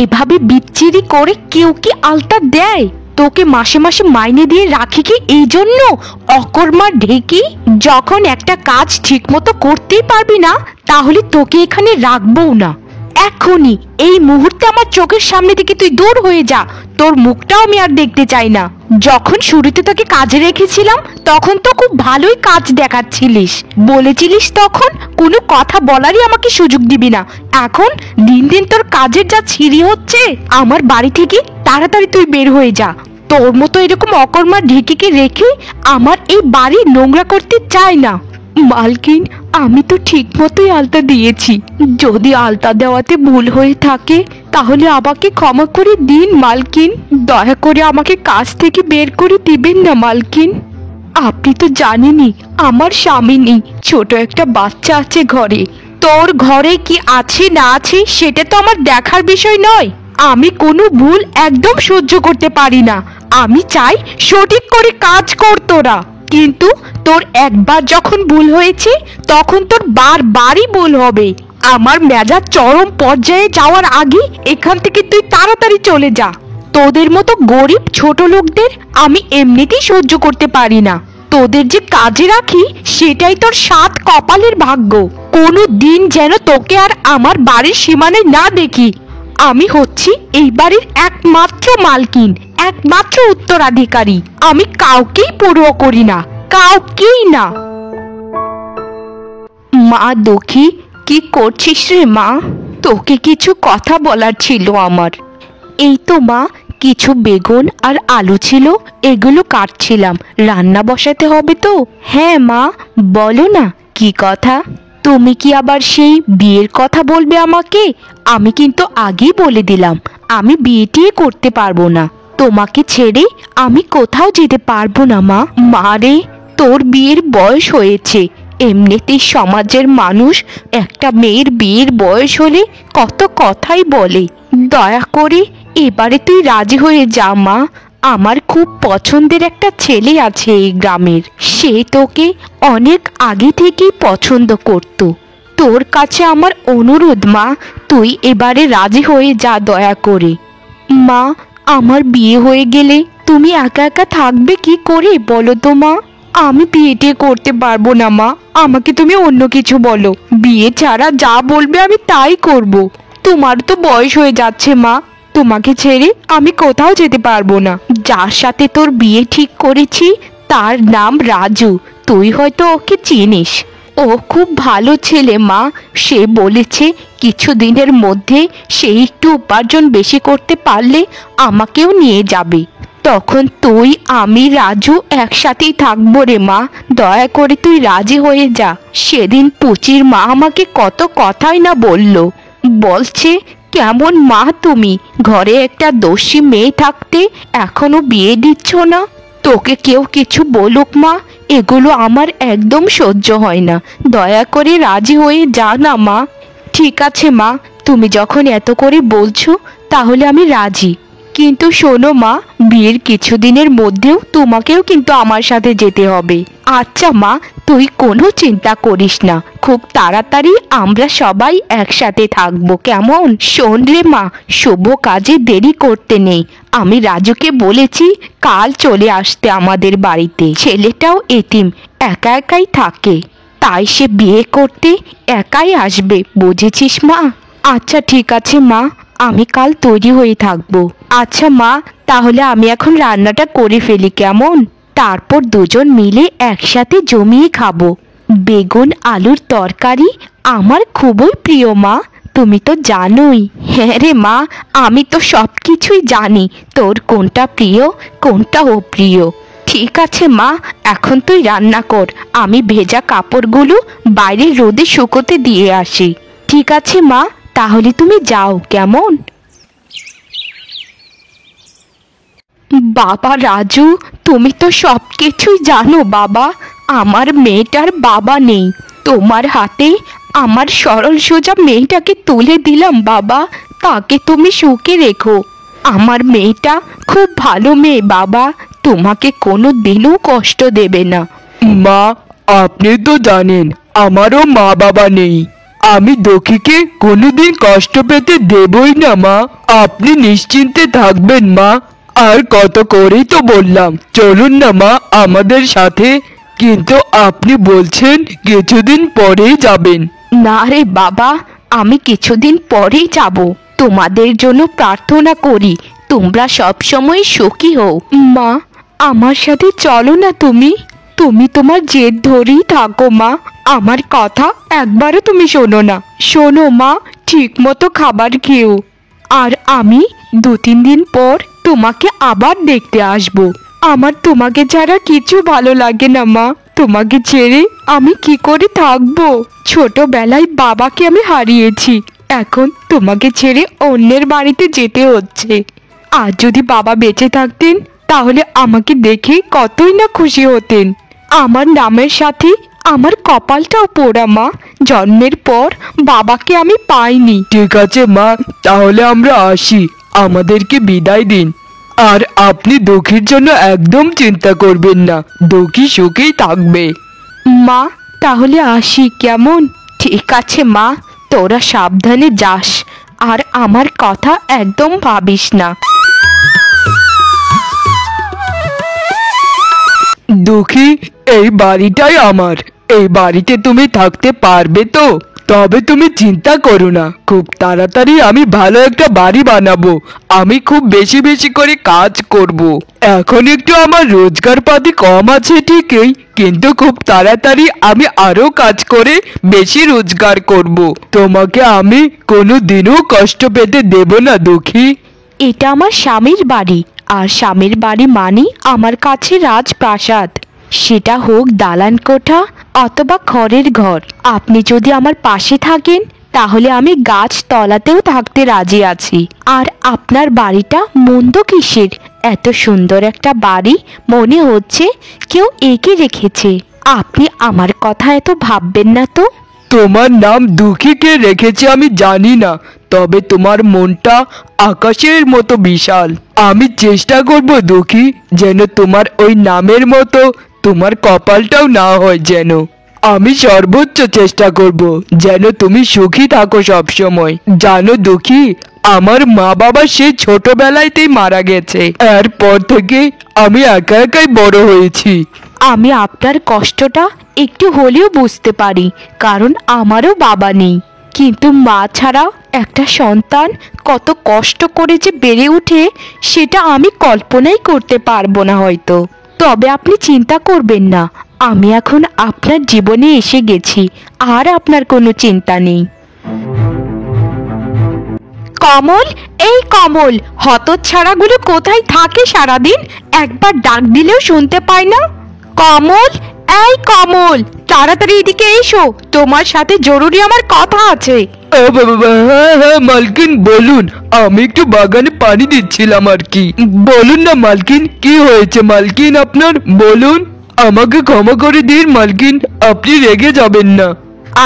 এভাবে বিচ্ছিরি করে কেউ কি আলতা দেয়? তোকে মাসে মাসে মাইনে দিয়ে রাখি কি এই জন্য? অকর্মা ঢেকি, যখন একটা কাজ ঠিক মতো করতেই পারবি না তাহলে তোকে এখানে রাখবো না। এখনই এই মুহূর্তে আমার চোখের সামনে থেকে তুই দূর হয়ে যা। তোর মুখটাও আমি আর দেখতে চাই না। যখন শুরুতে তোকে কাজে রেখেছিলাম তখন তো খুব ভালোই কাজ দেখাচ্ছিলিস, বলেছিলিস তখন কোনো কথা বলারই আমাকে সুযোগ দিবি না। এখন দিন দিন তোর কাজের যা ছিঁড়ি হচ্ছে, আমার বাড়ি থেকে তাড়াতাড়ি তুই বের হয়ে যা। তোর মতো এরকম অকর্মা ঢেকিকে রেখে আমার এই বাড়ি নোংরা করতে চাই না। মালকিন, আমি তো ঠিক মতোই আলতা দিয়েছি। যদি আলতা দেওয়াতে ভুল হয়ে থাকে তাহলে আমাকে ক্ষমা করে দিন মালকিন। দয়া করে আমাকে কাজ থেকে বের করে দিবেন না মালকিন। আপনি তো জানেনই আমার স্বামী নেই, ছোট একটা বাচ্চা আছে ঘরে। তোর ঘরে কি আছে না আছে সেটা তো আমার দেখার বিষয় নয়। আমি কোনো ভুল একদম সহ্য করতে পারি না। আমি চাই সঠিক করে কাজ কর তোরা। কিন্তু তোর একবার যখন ভুল হয়েছে তখন তোর বারবারই ভুল হবে। আমার মেজাজ চরম পর্যায়ে যাওয়ার আগে এখান থেকে তুই তাড়াতাড়ি চলে যা। তোদের মতো গরিব ছোট লোকদের আমি এমনিতেই সহ্য করতে পারি না। তোদের যে কাজে রাখি সেটাই তোর সাত কপালের ভাগ্য। কোনো দিন যেন তোকে আর আমার বাড়ির সীমানায় না দেখি। আমি হচ্ছি এই বাড়ির একমাত্র মালকিন, একমাত্র উত্তরাধিকারী। আমি কাউকেই পরোয়া করি না, কাউকেই না। মা দুঃখী, কি করছিস রে মা? তোকে কিছু কথা বলার ছিল আমার। এই তো মা, কিছু বেগুন আর আলু ছিল, এগুলো কাটছিলাম। রান্না বসাতে হবে তো। হ্যাঁ মা, বলো না কি কথা? তুমি কি আবার সেই বিয়ের কথা বলবে আমাকে? আমি কিন্তু আগেই বলে দিলাম আমি বিয়েটি করতে পারবো না। তোমাকে ছেড়ে আমি কোথাও যেতে পারবো না মা। মারে, তোর বিয়ের বয়স হয়েছে। এমনিতেই সমাজের মানুষ একটা মেয়ের বিয়ের বয়স হলে কত কথাই বলে। দয়া করে এবারে তুই রাজি হয়ে যা মা। আমার খুব পছন্দের একটা ছেলে আছে এই গ্রামের। সে তোকে অনেক আগে থেকেই পছন্দ করত। তোর কাছে আমার অনুরোধ মা, তুই এবারে রাজি হয়ে যা দয়া করে। মা, আমার বিয়ে হয়ে গেলে তুমি একা একা থাকবে কি করে বলো তো মা? আমি বিয়েটি করতে পারবো না মা, আমাকে তুমি অন্য কিছু বলো। বিয়ে ছাড়া যা বলবে আমি তাই করব। তোমার তো বয়স হয়ে যাচ্ছে মা, তোমাকে ছেড়ে আমি কোথাও যেতে পারবো না। যার সাথে তোর বিয়ে ঠিক করেছি তার নাম রাজু, তুই হয়তো ওকে চিনিস। ও খুব ভালো ছেলে মা। সে বলেছে কিছুদিনের মধ্যে সে একটু উপার্জন বেশি করতে পারলে আমাকেও নিয়ে যাবে। তখন তুই আমি রাজু একসাথেই থাকবো রে মা। দয়া করে তুই রাজি হয়ে যা। সেদিন পুচির মা আমাকে কত কথাই না বললো। বলছে, কেমন মা তুমি, ঘরে একটা দোষী মেয়ে থাকতে এখনো বিয়ে দিচ্ছ না? তোকে কেউ কিছু বলুক মা, এগুলো আমার একদম সহ্য হয় না। দয়া করে রাজি হয়ে যা না মা। ঠিক আছে মা, তুমি যখন এত করে বলছো তাহলে আমি রাজি। কিন্তু শোনো মা, বিয়ের কিছুদিনের মধ্যেও তোমাকেও কিন্তু আমার সাথে যেতে হবে। আচ্ছা মা, তুই কোনো চিন্তা করিস না, খুব তাড়াতাড়ি আমরা সবাই একসাথে থাকবো, কেমন? শোন রে মা, শুভ কাজে দেরি করতে নেই। আমি রাজুকে বলেছি কাল চলে আসতে আমাদের বাড়িতে। ছেলেটাও এতিম, একা একাই থাকে, তাই সে বিয়ে করতে একাই আসবে, বুঝেছিস মা? আচ্ছা ঠিক আছে মা, আমি কাল তৈরি হয়ে থাকবো। আচ্ছা মা, তাহলে আমি এখন রান্নাটা করে ফেলি, কেমন? তারপর দুজন মিলে একসাথে জমিয়ে খাবো। বেগুন আলুর তরকারি আমার খুবই প্রিয় মা, তুমি তো জানোই। হ্যাঁ রে মা, আমি তো সব কিছুই জানি, তোর কোনটা প্রিয় কোনটা অপ্রিয়। ঠিক আছে মা, এখন তুই রান্না কর, আমি ভেজা কাপড়গুলো বাইরে রোদে শুকোতে দিয়ে আসি। ঠিক আছে মা, তাহলে তুমি যাও, কেমন? বাবা রাজু, তুমি তো সব কিছুই জানো বাবা। আমার মেয়েটার বাবা নেই, তোমার হাতে আমার সরল সোজা মেয়েটাকে তুলে দিলাম বাবা, তাকে তুমি সুখে রেখো। আমার মেয়েটা খুব ভালো মেয়ে বাবা, তোমাকে কোনো দিনও কষ্ট দেবে না। মা, আপনি তো জানেন আমারও মা বাবা নেই। আমি দুঃখীকে কোনোদিন কষ্ট পেতে দেবই না মা। আপনি নিশ্চিন্তে থাকবেন মা। আর কত করেই তো বললাম চলুন না মা আমাদের সাথে, কিন্তু আপনি বলছেন কিছুদিন পরেই যাবেন। না রে বাবা, আমি কিছুদিন পরেই যাব। তোমাদের জন্য প্রার্থনা করি তোমরা সব সময় সুখী হও। মা, আমার সাথে চলো না তুমি। তুমি তোমার জেদ ধরেই থাকো মা, আমার কথা একবারও তুমি শোনো না। শোনো মা, ঠিক মতো খাবার খেও। আর আমি 2-3 দিন পর তোমাকে আবার দেখতে আসবো। আমার তোমাকে ছাড়া কিছু ভালো লাগে না মা। তোমাকে ছেড়ে আমি কি করে থাকবো? ছোটবেলায় বাবাকে আমি হারিয়েছি, এখন তোমাকে ছেড়ে অন্যের বাড়িতে যেতে হচ্ছে। আর যদি বাবা বেঁচে থাকতেন তাহলে আমাকে দেখে কতই না খুশি হতেন। আমার নামের সাথে আমার কপালটাও পোড়া মা, জন্মের পর বাবাকে আমি পাইনি। ঠিক আছে মা, তাহলে আমরা আসি, আমাদেরকে বিদায় দিন। আর আপনি দুঃখীর জন্য একদম চিন্তা করবেন না, দুঃখী সুখেই থাকবে। মা, তাহলে আসি কেমন? ঠিক আছে মা, তোরা সাবধানে যাস আর আমার কথা একদম ভাবিস না। দুঃখী, এই বাড়িটাই আমার। এই বাড়িতে তুমি থাকতে পারবে তো? তবে তুমি চিন্তা করো না, খুব তাড়াতাড়ি আমি ভালো একটা বাড়ি বানাবো। আমি খুব বেশি বেশি করে কাজ করব। এখন একটু আমার রোজগার পাতি কম আছে ঠিকই, কিন্তু খুব তাড়াতাড়ি আমি আরো কাজ করে বেশি রোজগার করব। তোমাকে আমি কোনো দিনও কষ্ট পেতে দেব না দুঃখী। এটা আমার স্বামীর বাড়ি, আর স্বামীর বাড়ি মানে আমার কাছে রাজপ্রাসাদ। সেটা হোক দালান কোঠা অথবা খড়ের ঘর। আপনি যদি আমার পাশে থাকেন তাহলে আমি গাছ তলাতেও থাকতে রাজি আছি। আর আপনার বাড়িটা মন্দ কিসের? এত সুন্দর একটা বাড়ি, মনে হচ্ছে কেউ এঁকে রেখেছে। আপনি আমার কথা এত ভাববেন না তো। তোমার নাম দুঃখীকে রেখেছে আমি জানি না, তবে তোমার মনটা আকাশের মতো বিশাল। আমি চেষ্টা করব দুঃখী, যেন তোমার ওই নামের মতো তোমার কপালটাও না হয়। যেন আমি সর্বোচ্চ চেষ্টা করব যেন তুমি সুখী থাকো সব সময়। জানো দুঃখী, আমার মা বাবা সেই ছোটবেলাতেই মারা গেছে। এরপর থেকে আমি একা একাই বড় হয়েছি। আমি আপনার কষ্টটা একটু হলেও বুঝতে পারি, কারণ আমারও বাবা নেই। কিন্তু মা ছাড়া একটা সন্তান কত কষ্ট করে যে বেড়ে ওঠে সেটা আমি কল্পনাই করতে পারবো না হয়তো। তবে আপনি চিন্তা করবেন না, আমি এখন আপনার জীবনে এসে গেছি, আর আপনার কোনো চিন্তা নেই। কমল, এই কমল, হতচ্ছাড়াগুলো কোথায় থাকে সারাদিন? একবার ডাক দিলেও শুনতে পায় না। কমল, এই কমল, তাড়াতাড়ি এদিকে এসো, তোমার সাথে জরুরি আমার কথা আছে। হ্যাঁ হ্যাঁ মালকিন বলুন, আমি একটু বাগানে পানি দিচ্ছিলাম আর কি। বলুন না মালকিন, কি হয়েছে মালকিন আপনার? বলুন, আমাকে ক্ষমা করে দিন মালকিন, আপনি রেগে যাবেন না।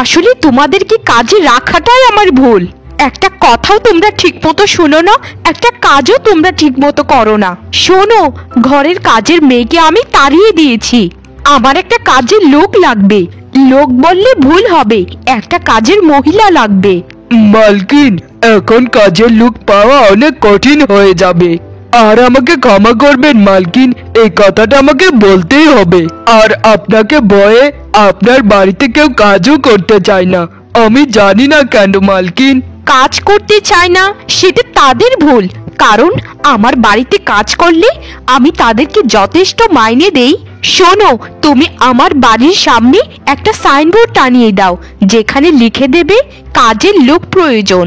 আসলে তোমাদেরকে কাজে রাখাটাই আমার ভুল। একটা কথাও তোমরা ঠিক মতো শোনো না, একটা কাজও তোমরা ঠিক মতো করো না। শোনো, ঘরের কাজের মেয়েকে আমি তাড়িয়ে দিয়েছি। আমার একটা কাজের লোক লাগবে। লোক বললে ভুল হবে, একটা কাজের মহিলা লাগবে। মালকিন, এখন কাজের লোক পাওয়া অনেক কঠিন হয়ে যাবে। আর আমাকে ক্ষমা করবেন মালকিন, এই কথাটা আমাকে বলতেই হবে। আর আপনাকে ভয়ে আপনার বাড়িতে কেউ কাজও করতে চায় না, আমি জানি না কেন মালকিন। কাজ করতে চায় না সেটা তাদের ভুল, কারণ আমার বাড়িতে কাজ করলে আমি তাদেরকে যথেষ্ট মাইনে দেই। শোনো, তুমি আমার বাড়ির সামনে একটা সাইনবোর্ড টানিয়ে দাও, যেখানে লিখে দেবে কাজের লোক প্রয়োজন।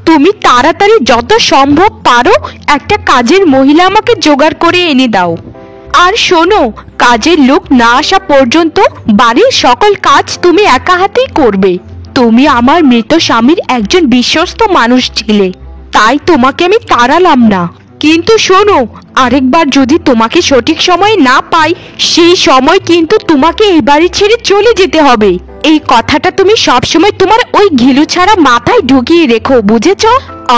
তুমি তাড়াতাড়ি যত সম্ভব পারো একটা কাজের মহিলা আমাকে জোগাড় করে এনে দাও। আর শোনো, কাজের লোক না আসা পর্যন্ত বাড়ির সকল কাজ তুমি একা হাতেই করবে। তুমি আমার মৃত স্বামীর একজন বিশ্বস্ত মানুষ ছিলে, তাই তোমাকে আমি তাড়ালাম না। কিন্তু শোনো, আরেকবার যদি তোমাকে সঠিক সময়ে না পাই, সেই সময় কিন্তু তোমাকে এই বাড়ি ছেড়ে চলে যেতে হবে। এই কথাটা তুমি সবসময় তোমার ওই ঘিলু ছাড়া মাথায় ঢুকিয়ে রেখো, বুঝেছো?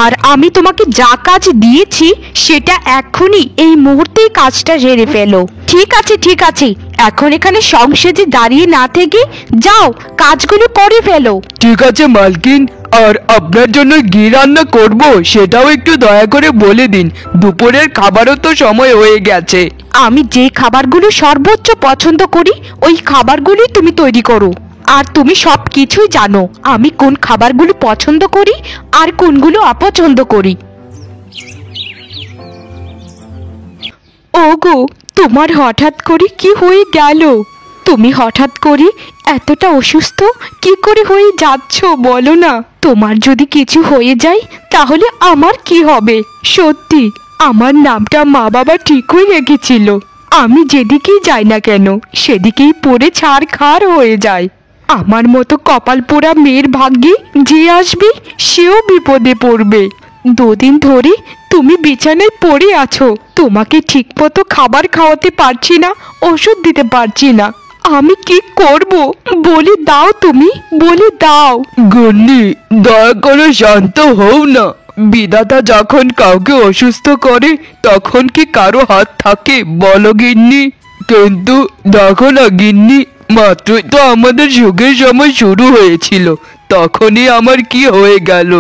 আর আমি তোমাকে যা কাজ দিয়েছি সেটা এখনই এই মুহূর্তেই কাজটা সেরে ফেলো। ঠিক আছে ঠিক আছে, এখন এখানে সংসেজে দাঁড়িয়ে না থেকে যাও কাজগুলো করে ফেলো। ঠিক আছে মালকিন, আর আপনার জন্য ঘি রান্না করব সেটাও একটু দয়া করে বলে দিন। দুপুরের খাবারও তো সময় হয়ে গেছে। আমি যে খাবারগুলো সর্বোচ্চ পছন্দ করি ওই খাবারগুলোই তুমি তৈরি করো। আর তুমি সব কিছুই জানো আমি কোন খাবারগুলো পছন্দ করি আর কোনগুলো অপছন্দ করি। ওগো, তোমার হঠাৎ করে কি হয়ে গেল? তুমি হঠাৎ করে এতটা অসুস্থ কি করে হয়ে যাচ্ছ বলো না? তোমার যদি কিছু হয়ে যায় তাহলে আমার কি হবে? সত্যি আমার নামটা মা বাবা ঠিকই রেখেছিল। আমি যেদিকেই যাই না কেন সেদিকেই পড়ে ছাড়খাড় হয়ে যায়। আমার মতো কপাল পোড়া মেয়ের ভাগ্যে যে আসবে সেও বিপদে পড়বে। দুদিন ধরে তুমি বিছানায় পড়ে আছো, তোমাকে ঠিকমতো খাবার খাওয়াতে পারছি না, ওষুধ দিতে পারছি না। আমি কি করব বলে দাও, তুমি বলে দাও। গন্নি, দয়া করে শান্ত হও না। বিধাতা যখন কাউকে অসুস্থ করে তখন কি কারো হাত থাকে বলো গিন্নি? কিন্তু দেখো না গিন্নি, মাত্রই তো আমাদের সুখের সময় শুরু হয়েছিল, তখনই আমার কি হয়ে গেল।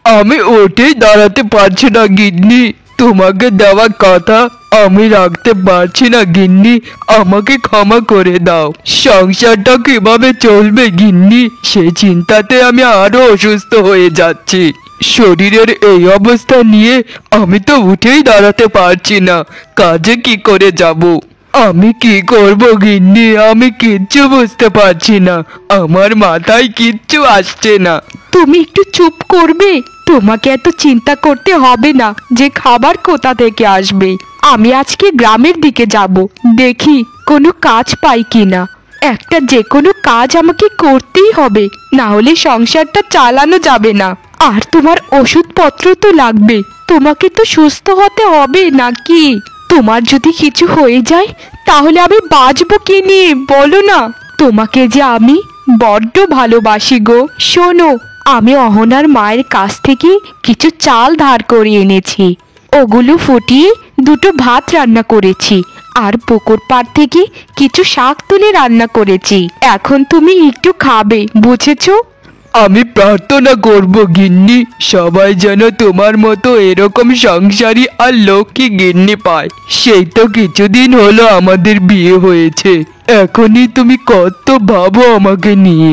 আমি উঠেই দাঁড়াতে পারছি না গিন্নি। তোমাকে দেওয়া কথা আমি রাখতে পারছি না গিন্নি, আমাকে ক্ষমা করে দাও। সংসারটা কিভাবে চলবে গিন্নি সেই চিন্তাতে আমি আরো অসুস্থ হয়ে যাচ্ছি। শরীরের এই অবস্থা নিয়ে আমি তো উঠেই দাঁড়াতে পারছি না, কাজে কি করে যাব? আমি কি করব গিন্নি, আমি কিচ্ছু বুঝতে পারছি না, আমার মাথায় কিচ্ছু আসছে না। তুমি একটু চুপ করবে? তোমাকে এত চিন্তা করতে হবে না যে খাবার কোথা থেকে আসবে। আমি আজকে গ্রামের দিকে যাব, দেখি কোনো কাজ পাই কিনা। একটা যে কোনো কাজ আমাকে করতেই হবে, না হলে সংসারটা চালানো যাবে না। আর তোমার ওষুধপত্র তো লাগবে, তোমাকে তো সুস্থ হতে হবে নাকি? তোমার যদি কিছু হয়ে যায় তাহলে আমি বাঁচবো কি নিয়ে বলো না? তোমাকে যে আমি বড্ড ভালোবাসি গো। শোনো, আমি অহনার মায়ের কাছ থেকে কিছু চাল ধার করে এনেছি, ওগুলো ফুটিয়ে দুটো ভাত রান্না করেছি, আর পুকুর পাড় থেকে কিছু শাক তুলে রান্না করেছি। এখন তুমি একটু খাবে, বুঝেছো? আমি প্রার্থনা করব গিন্নি, সবাই যেন তোমার মতো এরকম সংসারী আর লক্ষ্মী গিন্নি পায়। সেই তো কিছুদিন হলো আমাদের বিয়ে হয়েছে, এখনই তুমি কত ভাবো আমাকে নিয়ে।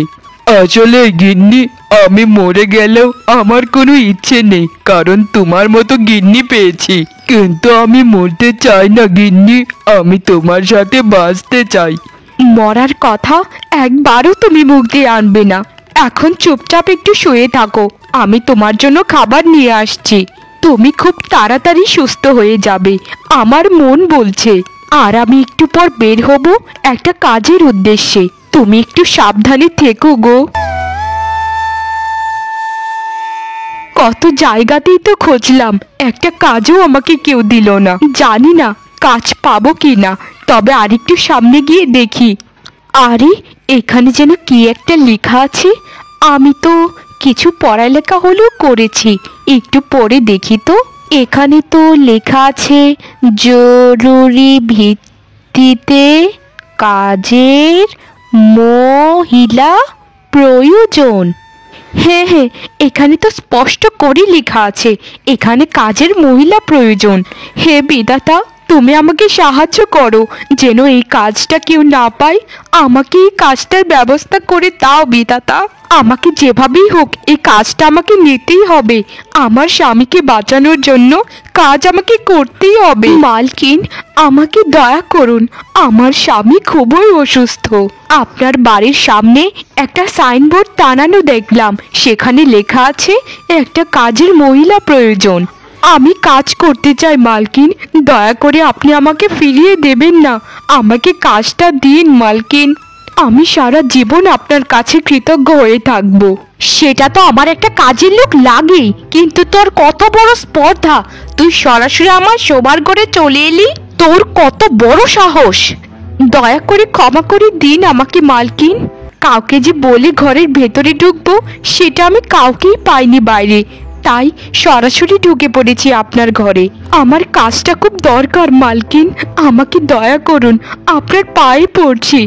আসলে গিন্নি, আমি মরে গেলেও আমার কোনো ইচ্ছে নেই, কারণ তোমার মতো গিন্নি পেয়েছি। কিন্তু আমি মরতে চাই না গিন্নি, আমি তোমার সাথে বাঁচতে চাই। মরার কথা একবারও তুমি মুখ দিয়ে আনবে না। এখন চুপচাপ একটু শুয়ে থাকো, আমি তোমার জন্য খাবার নিয়ে আসছি। তুমি খুব তাড়াতাড়ি সুস্থ হয়ে যাবে আমার মন বলছে। আর আমি একটু পর বের হব একটা কাজের উদ্দেশ্যে, তুমি একটু সাবধানে থেকো গো। কত জায়গাতেই তো খুঁজলাম, একটা কাজও আমাকে কেউ দিল না। জানি না কাজ পাবো কি না, তবে আরেকটু সামনে গিয়ে দেখি। আরে, এখানে যেন কি একটা লেখা আছে। আমি তো কিছু পড়ালেখা হলেও করেছি, একটু পড়ে দেখি তো। এখানে তো লেখা আছে জরুরি ভিত্তিতে কাজের মহিলা প্রয়োজন। হ্যাঁ হ্যাঁ, এখানে তো স্পষ্ট করে লেখা আছে এখানে কাজের মহিলা প্রয়োজন। হে বিধাতা, তুমি আমাকে সাহায্য করো যেন এই কাজটা কেউ না পায়। আমাকে এই কাজটার ব্যবস্থা করে দাও বিধাতা। আমাকে যেভাবেই হোক এই কাজটা আমাকে নিতেই হবে। আমার স্বামীকে বাঁচানোর জন্য কাজ আমাকে করতেই হবে। মালকিন, আমাকে দয়া করুন, আমার স্বামী খুবই অসুস্থ। আপনার বাড়ির সামনে একটা সাইনবোর্ড টানানো দেখলাম, সেখানে লেখা আছে একটা কাজের মহিলা প্রয়োজন। আমি কাজ করতে চাই মালকিন, দয়া করে আপনি আমাকে ফিরিয়ে দেবেন না, আমাকে কাজটা দিন মালকিন। আমি সারা জীবন আপনার কাছে কৃতজ্ঞ হয়ে থাকবো। সেটা তো আমার একটা কাজের লোক লাগেই, কিন্তু তোর কত বড় স্পর্ধা, তুই সরাসরি আমার শোবার ঘরে চলে এলি। তোর কত বড় সাহস! দয়া করে ক্ষমা করে দিন আমাকে মালকিন। কাউকে যে বলে ঘরের ভেতরে ঢুকবো সেটা আমি কাউকেই পাইনি বাইরে, তাই সরাসরি ঢুকে পড়েছি আপনার ঘরে। আমার কাজটা খুব দরকার মালকিন, আমাকে দয়া করুন, আপনার পায়ে পড়ছি।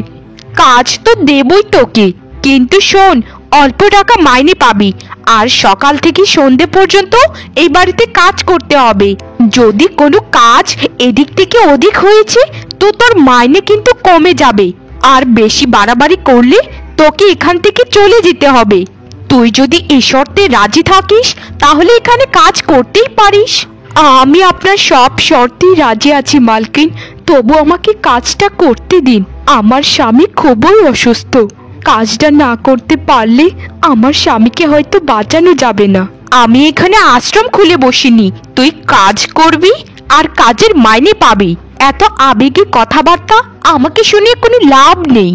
কাজ তো দেবই তোকে, কিন্তু শোন, অল্প টাকা মাইনে পাবি, আর সকাল থেকে সন্ধে পর্যন্ত এই বাড়িতে কাজ করতে হবে। যদি কোনো কাজ এদিক থেকে ওদিক হয়েছে তো তোর মাইনে কিন্তু কমে যাবে, আর বেশি বাড়াবাড়ি করলে তোকে এখান থেকে চলে যেতে হবে। তুই যদি এই শর্তে রাজি থাকিস তাহলে এখানে কাজ করতেই পারিস। আমি আপনার সব শর্তেই রাজি আছি মালকিন, তবু আমাকে কাজটা করতে দিন। আমার স্বামী খুবই অসুস্থ, কাজটা না করতে পারলে আমার স্বামীকে হয়তো বাঁচানো যাবে না। আমি এখানে আশ্রম খুলে বসিনি, তুই কাজ করবি আর কাজের মাইনে পাবি। এত আবেগে কথাবার্তা আমাকে শুনে কোনো লাভ নেই,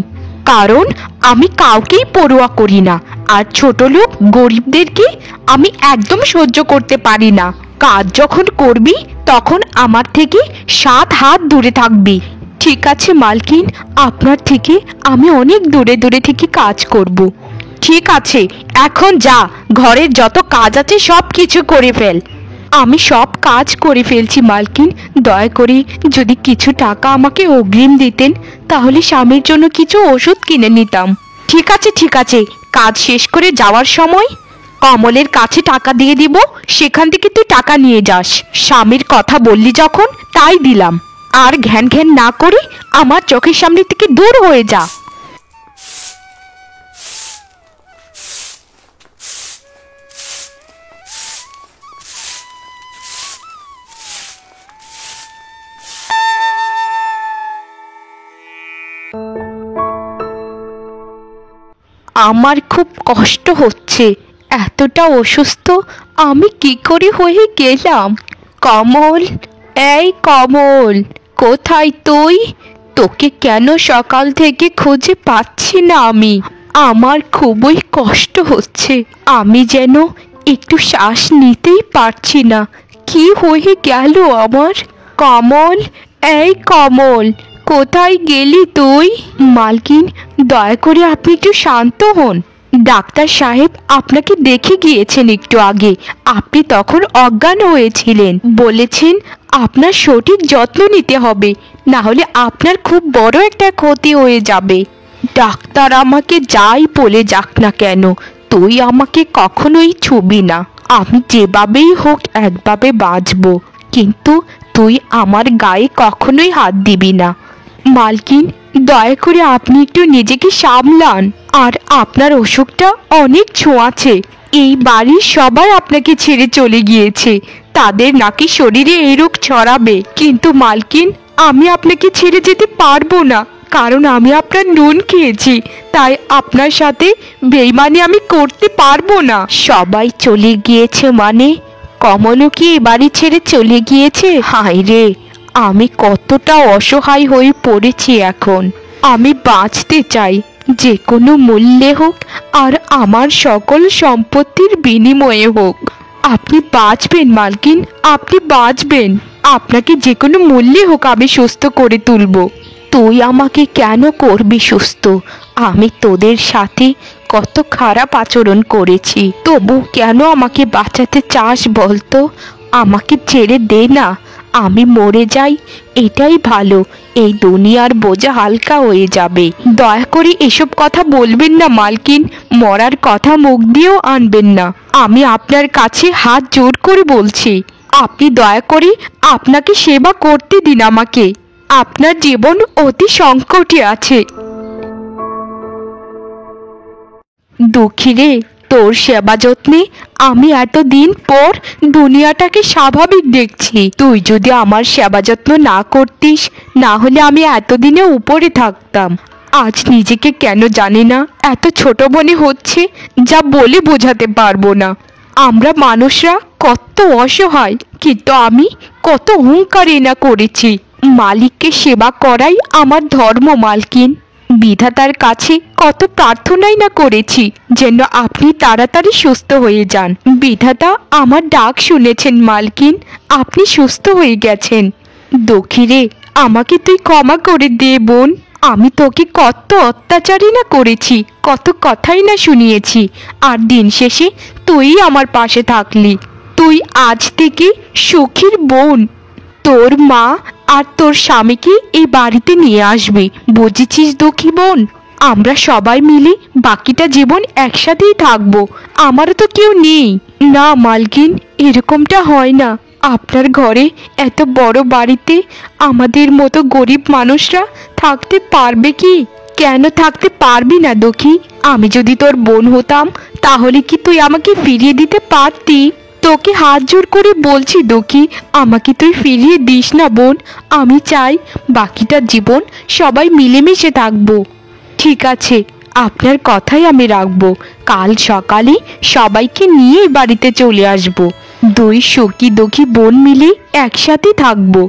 কারণ আমি কাউকেই পরোয়া করি না, আর ছোট লোক গরিবদেরকে আমি একদম সহ্য করতে পারি না। কাজ যখন করবি তখন আমার থেকে 7 হাত দূরে থাকবি। ঠিক আছে মালকিন, আপনার থেকে আমি অনেক দূরে দূরে থেকে কাজ করব। ঠিক আছে, এখন যা, ঘরের যত কাজ আছে সব কিছু করে ফেল। আমি সব কাজ করে ফেলছি মালকিন, দয়া করে যদি কিছু টাকা আমাকে অগ্রিম দিতেন তাহলে স্বামীর জন্য কিছু ওষুধ কিনে নিতাম। ঠিক আছে ঠিক আছে, কাজ শেষ করে যাওয়ার সময় কমলের কাছে টাকা দিয়ে দিব, সেখান থেকে তুই টাকা নিয়ে যাস। স্বামীর কথা বললি যখন তাই দিলাম, আর ঘ্যান ঘ্যান না করে আমার চোখের সামনে থেকে দূর হয়ে যা। আমার খুব কষ্ট হচ্ছে, এতটা অসুস্থ আমি কি করে হয়ে গেলাম। কমল, এই কমল, কোথায় তুই? তোকে কেন সকাল থেকে খুঁজে পাচ্ছি না আমি। আমার খুবই কষ্ট হচ্ছে, আমি যেন একটু শ্বাস নিতেই পারছি না। কি হয়ে গেল আমার? কমল, এই কমল, কোথায় গেলি তুই? মালকিন, দয়া করে আপনি একটু শান্ত হন। ডাক্তার সাহেব আপনাকে দেখে গিয়েছেন একটু আগে, আপনি তখন অজ্ঞান হয়েছিলেন। বলেছেন আপনার সঠিক যত্ন নিতে হবে, না হলে আপনার খুব বড় একটা ক্ষতি হয়ে যাবে। ডাক্তার আমাকে যাই বলে যাক না কেন, তুই আমাকে কখনোই ছুবি না। আমি যেভাবেই হোক একভাবে বাঁচব, কিন্তু তুই আমার গায়ে কখনোই হাত দিবি না। মালকিন, দয়া করে আপনি একটু নিজেকে সামলান, আর আপনার অসুখটা অনেক ছোঁয়াছে। এই বাড়ির সবাই আপনাকে ছেড়ে চলে গিয়েছে, তাদের নাকি শরীরে এই রোগ ছড়াবে। কিন্তু মালকিন, আমি আপনাকে ছেড়ে যেতে পারবো না, কারণ আমি আপনার নুন খেয়েছি, তাই আপনার সাথে বেইমানি আমি করতে পারবো না। সবাই চলে গিয়েছে মানে? কমলও কি এ বাড়ি ছেড়ে চলে গিয়েছে? হায় রে, আমি কতটা অসহায় হয়ে পড়েছি এখন। আমি বাঁচতে চাই, যে কোনো মূল্যে হোক, আর আমার সকল সম্পত্তির বিনিময়ে হোক। আপনি বাঁচবেন মালকিন, আপনি বাঁচবেন। আপনাকে যে কোনো মূল্যে হোক আমি সুস্থ করে তুলব। তুই আমাকে কেন করবি সুস্থ? আমি তোদের সাথে কত খারাপ আচরণ করেছি, তবু কেন আমাকে বাঁচাতে চাস বলতো? আমাকে ছেড়ে দে না, আমি মরে যাই, এটাই ভালো। এই দুনিয়ার বোঝা হালকা হয়ে যাবে। দয়া করে এসব কথা বলবেন না মালকিন, মরার কথা মুখ দিয়েও আনবেন না। আমি আপনার কাছে হাত জোর করে বলছি, আপনি দয়া করে আপনাকে সেবা করতে দিন আমাকে। আপনার জীবন অতি সংকটে আছে। দুঃখী রে, তোর সেবা যত্নে আমি এতদিন পর দুনিয়াটাকে স্বাভাবিক দেখছি। তুই যদি আমার সেবা যত্ন না করতিস, না হলে আমি এতদিনে উপরে থাকতাম। আজ নিজেকে কেন জানি না এত ছোট মনে হচ্ছে, যা বলে বোঝাতে পারবো না। আমরা মানুষরা কত অসহায়, কিন্তু আমি কত অহংকারই না করেছি। মালিককে সেবা করাই আমার ধর্ম মালকিন। বিধাতার কাছে কত প্রার্থনাই না করেছি যেন আপনি তাড়াতাড়ি সুস্থ হয়ে যান। বিধাতা আমার ডাক শুনেছেন মালকিন, আপনি সুস্থ হয়ে গেছেন। দুঃখী রে, আমাকে তুই ক্ষমা করে দে বোন। আমি তোকে কত অত্যাচারই না করেছি, কত কথাই না শুনিয়েছি, আর দিন শেষে তুই আমার পাশে থাকলি। তুই আজ থেকে সুখীর বোন। তোর মা আর তোর স্বামীকে এই বাড়িতে নিয়ে আসবি, বুঝেছিস দুঃখী বোন? আমরা সবাই মিলে বাকিটা জীবন একসাথেই থাকবো। আমারও তো কেউ নেই। না মালকিন, এরকমটা হয় না। আপনার ঘরে এত বড় বাড়িতে আমাদের মতো গরিব মানুষরা থাকতে পারবে কি? কেন থাকতে পারবি না দুঃখী? আমি যদি তোর বোন হতাম তাহলে কি তুই আমাকে ফিরিয়ে দিতে পারতি? তোকে হাত জোর করে বলছি দুঃখী, আমাকে তুই ফিরিয়ে দিস না বোন। আমি চাই বাকিটা জীবন সবাই মিলেমিশে থাকবো। ঠিক আছে, আপনার কথাই আমি রাখবো। কাল সকালে সবাইকে নিয়ে বাড়িতে চলে আসবো। দুই সখী দুঃখী বোন মিলে একসাথে থাকবো।